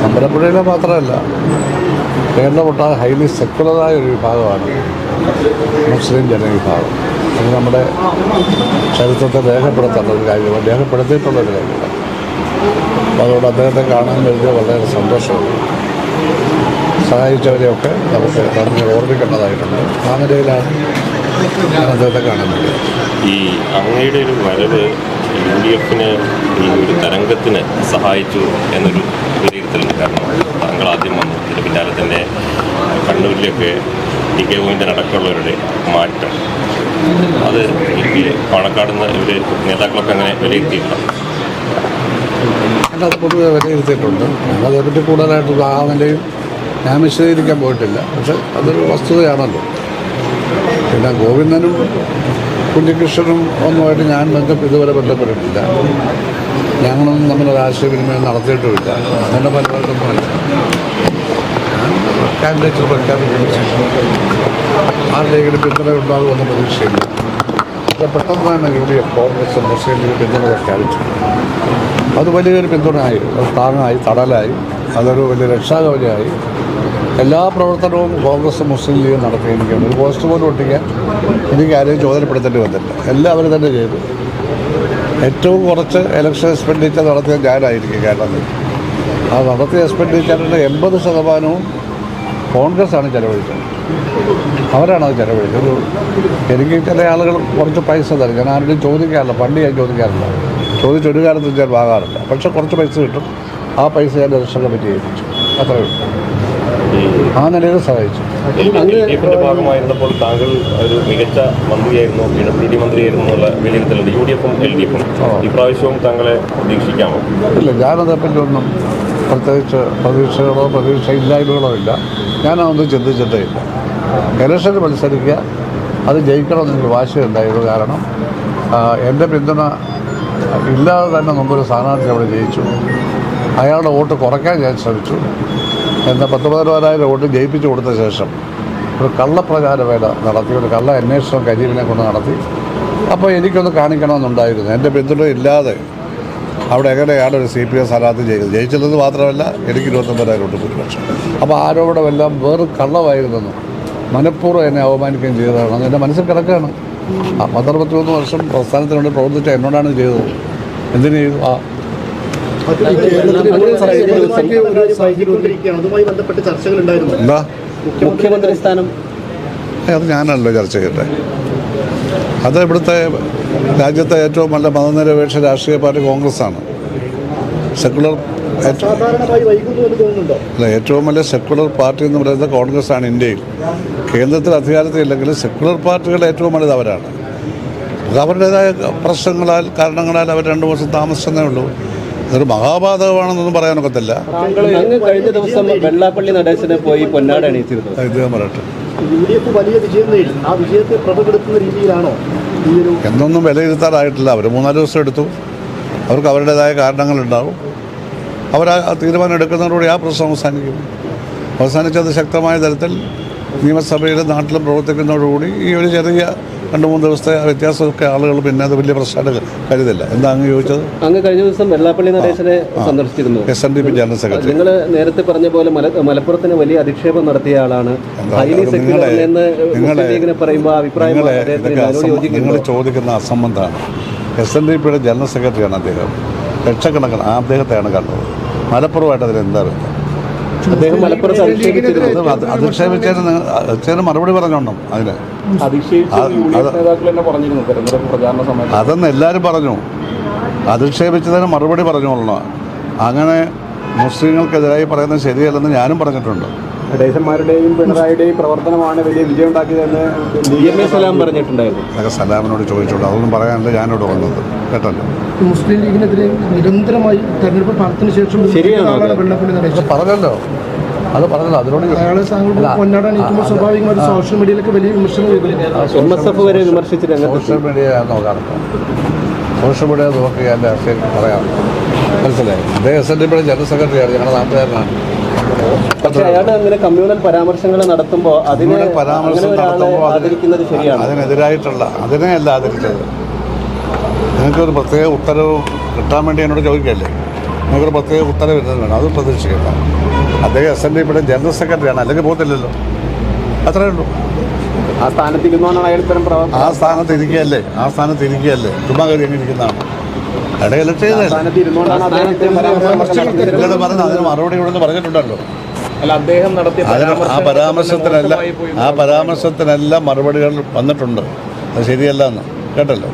അമ്പലപ്പുഴയിലെ മാത്രമല്ല കേരളമൊട്ടാകെ ഹൈലി സെക്കുലറായ ഒരു വിഭാഗമാണ് മുസ്ലിം ജനവിഭാഗം. അത് നമ്മുടെ ചരിത്രത്തെ രേഖപ്പെടുത്തേണ്ട ഒരു കാര്യമാണ്, രേഖപ്പെടുത്തിയിട്ടുള്ളൊരു കാര്യമാണ്. അപ്പോൾ അതുകൊണ്ട് അദ്ദേഹത്തെ കാണാൻ കഴിഞ്ഞാൽ വളരെ സന്തോഷമുണ്ട്. സഹായിച്ചവരെയൊക്കെ നമുക്ക് നന്ദി ഓർമ്മിക്കേണ്ടതായിട്ടുണ്ട്. ആ നിലയിലാണ് ഞാൻ അദ്ദേഹത്തെ കാണാൻ വേണ്ടിയത്. ഈ അങ്ങയുടെ ഒരു വരവ് UDF-ന് ഈ ഒരു തരംഗത്തിന് സഹായിച്ചു എന്നൊരു വിലയിരുത്തലുണ്ട്. കാരണം താങ്കൾ ആദ്യം വന്നു, ഇതിന് പിന്നാലെ തന്നെ കണ്ണൂരിലൊക്കെ DK ഗോവിന്ദൻ അടക്കമുള്ളവരുടെ മാറ്റം, അത് എനിക്ക് പാണക്കാട് നിന്ന് ഇവർ നേതാക്കളൊക്കെ അങ്ങനെ വിലയിരുത്തിയിട്ടുണ്ട്. അത് പൊതുവെ വിലയിരുത്തിയിട്ടുണ്ട്. അതേപ്പറ്റി കൂടുതലായിട്ട് ആ നിലയിൽ ഞാൻ വിശദീകരിക്കാൻ പോയിട്ടില്ല. പക്ഷെ അതൊരു വസ്തുതയാണല്ലോ. പിന്നെ ഗോവിന്ദനും കുഞ്ഞികൃഷ്ണനും ഒന്നുമായിട്ട് ഞാൻ ഇതുവരെ ബന്ധപ്പെട്ടിട്ടില്ല. ഞങ്ങളൊന്നും തമ്മിലൊരു ആശയവിനിമയം നടത്തിയിട്ടുമില്ല. അങ്ങനെ പലർക്കൊന്നുമല്ല. ഞാൻ കാൻഡിഡേറ്റ് പ്രഖ്യാപിക്കുന്നു, ആരുടെയെങ്കിലും പിന്തുണ ഉണ്ടാകുമെന്ന പ്രതീക്ഷയില്ല. അത് പെട്ടെന്ന് തന്നെ UDF കോൺഗ്രസ് മുസ്ലിം ലീഗ് പിന്തുണ പ്രഖ്യാപിച്ചു. അത് വലിയൊരു പിന്തുണയായി, താങ്ങായി, തടലായി, അതൊരു വലിയ രക്ഷാകവചമായി. എല്ലാ പ്രവർത്തനവും കോൺഗ്രസ് മുസ്ലിം ലീഗ് നടത്തിയിരിക്കുകയാണ്. ഒരു പോസ്റ്റ് പോലും ഒട്ടിക്കാൻ എനിക്ക് ആരെയും ചോദനപ്പെടുത്തേണ്ടി വന്നില്ല. എല്ലാവരും തന്നെ ചെയ്തു. ഏറ്റവും കുറച്ച് ഇലക്ഷൻ എക്സ്പെൻഡിച്ചർ നടത്തിയ ഞാനായിരിക്കും കേരളത്തിൽ. ആ നടത്തിയ എക്സ്പെൻഡിച്ചറിൻ്റെ 80% കോൺഗ്രസ്സാണ് ചെലവഴിച്ചത്. അവരാണത് ചെലവഴിച്ചത്. എനിക്ക് ചില ആളുകൾ കുറച്ച് പൈസ തരും. ഞാൻ ആരുടെയും ചോദിക്കാറില്ല, പണ്ട് ഞാൻ ചോദിക്കാറില്ല, ചോദിച്ചൊരു കാലത്തും ഞാൻ വാങ്ങാറില്ല. പക്ഷെ കുറച്ച് പൈസ കിട്ടും. ആ പൈസ ഞാൻ ഇലക്ഷൻ കമ്മിറ്റി ഏൽപ്പിച്ചു. അത്രയേ ഉള്ളൂ. ആ നിലയിൽ സഹായിച്ചു. ഭാഗമായിരുന്നപ്പോൾ താങ്കൾ ഒരു മികച്ച മന്ത്രിയായിരുന്നു, പിടി മന്ത്രിയായിരുന്നു എന്നുള്ള വിലയിരുത്തലുണ്ട്. UDF-ഉം LDF-ഉം ഇപ്രാവശ്യവും താങ്കളെ പ്രതീക്ഷിക്കാമോ? ഇല്ല, ഞാനതേപ്പറ്റി ഒന്നും പ്രത്യേകിച്ച് പ്രതീക്ഷകളോ പ്രതീക്ഷയില്ലായ്മകളോ ഇല്ല. ഞാനതൊന്നും ചിന്തിച്ചിട്ടേ ഇല്ല. ഇലക്ഷന് മത്സരിക്കുക, അത് ജയിക്കണമെന്ന് എനിക്ക് വാശിയുണ്ടായിരുന്നു. കാരണം എൻ്റെ പിന്തുണ ഇല്ലാതെ തന്നെ മുമ്പൊരു സ്ഥാനാർത്ഥി അവിടെ ജയിച്ചു. അയാളുടെ വോട്ട് കുറയ്ക്കാൻ ഞാൻ ശ്രമിച്ചു. എന്നാൽ 10,000 വോട്ട് ജയിപ്പിച്ചു കൊടുത്ത ശേഷം ഒരു കള്ളപ്രചാരവേല നടത്തി, ഒരു കള്ള അന്വേഷണം കരീമിനെ കൊണ്ട് നടത്തി. അപ്പോൾ എനിക്കൊന്ന് കാണിക്കണമെന്നുണ്ടായിരുന്നു. എൻ്റെ പിന്തുണ ഇല്ലാതെ അവിടെ എങ്ങനെയാണ് ഒരു CPM സ്ഥാനാർത്ഥി ജയിച്ചതെന്ന് മാത്രമല്ല, എനിക്ക് 29,000 വോട്ട് ഭൂരിപക്ഷം. അപ്പോൾ ആരോപണമെല്ലാം വേറെ കള്ളമായിരുന്നെന്നും മനഃപൂർവ്വം എന്നെ അവമാനിക്കുകയും ചെയ്തതാണ് എൻ്റെ മനസ്സിൽ കിടക്കുകയാണ്. ആ 13 വർഷം പ്രസ്ഥാനത്തിന് വേണ്ടി പ്രവർത്തിച്ച എന്നോടാണ് ചെയ്തത്. എന്തിനു ചെയ്തു? എന്താ മുഖ്യമന്ത്രി സ്ഥാനം? അത് ഞാനല്ലോ ചർച്ച ചെയ്യട്ടെ. അത് ഇവിടുത്തെ രാജ്യത്തെ ഏറ്റവും നല്ല മതനിരപേക്ഷ രാഷ്ട്രീയ പാർട്ടി കോൺഗ്രസ്സാണ്. സെക്കുലർ ഏറ്റവും വലിയ സെക്കുലർ പാർട്ടി എന്ന് പറയുന്നത് കോൺഗ്രസ്സാണ് ഇന്ത്യയിൽ. കേന്ദ്രത്തിൽ അധികാരത്തിലില്ലെങ്കിലും സെക്കുലർ പാർട്ടികളുടെ ഏറ്റവും വലുത് അവരാണ്. അവരുടേതായ പ്രശ്നങ്ങളാൽ കാരണങ്ങളാൽ അവർ 2 വർഷം താമസിച്ചതേ ഉള്ളൂ. അതൊരു മഹാപാതകമാണെന്നൊന്നും പറയാനൊക്കത്തില്ല. കഴിഞ്ഞ ദിവസം വെള്ളാപ്പള്ളി നടേശനെ പോയി പൊന്നാട അണിയിച്ചിരുന്നു. ഇദ്ദേഹം പറയട്ടെ, വലിയ വിജയം നേടി. ആ വിജയത്തെ പ്രഭപ്പെടുത്തുന്ന രീതിയിലാണോ എന്നൊന്നും വിലയിരുത്താറായിട്ടില്ല. അവർ 3-4 ദിവസം എടുത്തു. അവർക്ക് അവരുടേതായ കാരണങ്ങളുണ്ടാവും. അവർ ആ തീരുമാനം എടുക്കുന്നതോടുകൂടി ആ പ്രശ്നം അവസാനിച്ചത് ശക്തമായ തരത്തിൽ നിയമസഭയിലും നാട്ടിലും പ്രവർത്തിക്കുന്നതോടുകൂടി ഈ ഒരു ചെറിയ 2-3 ദിവസത്തെ വ്യത്യാസമൊക്കെ ആളുകൾ പിന്നെ അത് വലിയ പ്രശ്നമായിട്ട് കരുതില്ല. എന്താ അങ്ങ് ചോദിച്ചത്? അങ്ങ് കഴിഞ്ഞ ദിവസം വെള്ളാപ്പള്ളി നടേശനെ സന്ദർശിച്ചിരുന്നു. SNDP general secretary. നിങ്ങൾ നേരത്തെ പറഞ്ഞ പോലെ മലപ്പുറത്തിന് വലിയ അധിക്ഷേപം നടത്തിയ ആളാണ്. നിങ്ങൾ ചോദിക്കുന്ന അസംബന്ധമാണ്. SNDPയുടെ ജനറൽ സെക്രട്ടറിയാണ് അദ്ദേഹം. ലക്ഷക്കണക്കിന് അദ്ദേഹത്തെയാണ് കണ്ടത്. മലപ്പുറമായിട്ട് അതിന് എന്താ ബന്ധം? അദ്ദേഹം മലപ്പുറത്ത് അധിക്ഷേപിച്ചതിന് മറുപടി പറഞ്ഞോണം. അതിന് അതെന്ന് എല്ലാവരും പറഞ്ഞു. അധിക്ഷേപിച്ചതിന് മറുപടി പറഞ്ഞോളണം. അങ്ങനെ മുസ്ലിങ്ങൾക്കെതിരായി പറയുന്നത് ശരിയല്ലെന്ന് ഞാനും പറഞ്ഞിട്ടുണ്ട്. നടേശന്മാരുടെയും പിണറായിയുടെയും പ്രവർത്തനമാണ് വലിയ വിജയം ഉണ്ടാക്കിയതെന്ന് സലാം പറഞ്ഞിട്ടുണ്ടായിരുന്നു. അതൊക്കെ സലാമിനോട് ചോദിച്ചോളൂ. അതൊന്നും പറയാനല്ല ഞാനിവിടെ വന്നത്. കേട്ടല്ലോ, മുസ്ലിം ലീഗിനെതിരെ നിരന്തരമായി തെരഞ്ഞെടുപ്പ് ഫലത്തിന് ശേഷം പറഞ്ഞല്ലോ. അത് പറഞ്ഞല്ലോ. അതിനോട് പൊന്നാടാനിക്കുമ്പോൾ സ്വാഭാവികമായിട്ട് സോഷ്യൽ മീഡിയയിലൊക്കെ വലിയ വിമർശനം വരെ വിമർശിച്ചിട്ട് സോഷ്യൽ മീഡിയ നോക്കാറുണ്ട്. സോഷ്യൽ മീഡിയ നോക്കി എൻ്റെ പറയാം. മനസ്സിലായി. അദ്ദേഹം SNDPയുടെ ജനറൽ സെക്രട്ടറിയാണ്. ഞങ്ങളുടെ നാട്ടുകാരനാണ്. പക്ഷേ അയാൾ അങ്ങനെ കമ്മ്യൂണൽ പരാമർശങ്ങൾ നടത്തുമ്പോൾ അതിനെതിരായിട്ടുള്ള അതിനെയല്ല ആദരിച്ചത്. നിങ്ങൾക്കൊരു പ്രത്യേക ഉത്തരവ് കിട്ടാൻ വേണ്ടി എന്നോട് ചോദിക്കല്ലേ? നമുക്കൊരു പ്രത്യേക ഉത്തരവ് വരുന്നത് വേണം, അത് പ്രതീക്ഷിക്കണം. അദ്ദേഹം SNDP ജനറൽ സെക്രട്ടറിയാണ്, അല്ലെങ്കിൽ പോകത്തില്ലല്ലോ, അത്രേ ഉള്ളൂ. ആ സ്ഥാനത്ത് ഇരുന്നോണ്ടാണ് അയാൾ ഇത്തരം ആ സ്ഥാനത്ത് ഇരിക്കുകയല്ലേ ചുമ്മാ കയറി എങ്ങനെ ഇരിക്കുന്നതാണ്. അവിടെ ഇലക്ട് ചെയ്തല്ലേ സ്ഥാനത്ത് ഇരുന്നോണ്ടാണ് അദ്ദേഹം ഇത്തരം പരാമർശങ്ങൾ പറഞ്ഞത്, അതിന് മറുപടി ഇവിടെ പറഞ്ഞിട്ടുണ്ടല്ലോ. അല്ല, അദ്ദേഹം നടത്തിയ ആ പരാമർശത്തിനെല്ലാം മറുപടികൾ വന്നിട്ടുണ്ട്. അത് ശരിയല്ല എന്ന് കേട്ടല്ലോ.